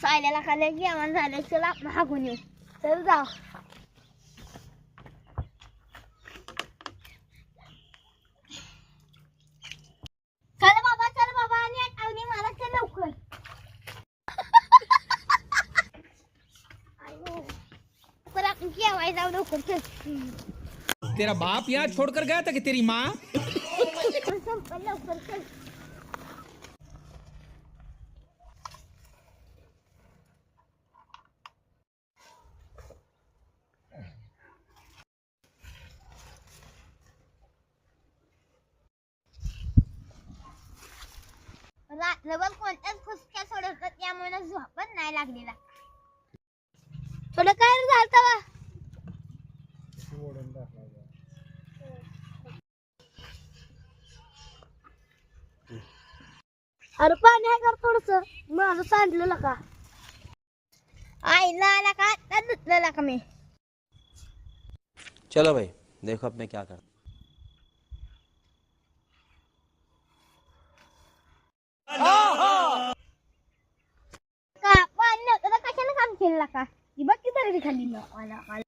सायल्याला खाली जेवण झालं, चला आपण हागून येऊ. चल जाऊ. चल बाबा आणि आठवणी मला चल लवकर. तर आपण जेवायला जाऊ लवकर चल. तेरा बाप यहाँ छोड़कर गया था कि तेरी माँ? लवकर चल. रात्रभर कोणत्याच फुसक्या सोडत त्यामुळे झोपच नाही लागलेला. थोडं काय झालं तवा? अरे पाणी आहे का थोडस? माझं सांडलेलं का? आईला आला का आता धुतलेला का मी? चलो भाई देखो अब मैं क्या करता. का पाणी नव्हतं तर कशाला काम केलं का? ही बघ की तरी खाली आला.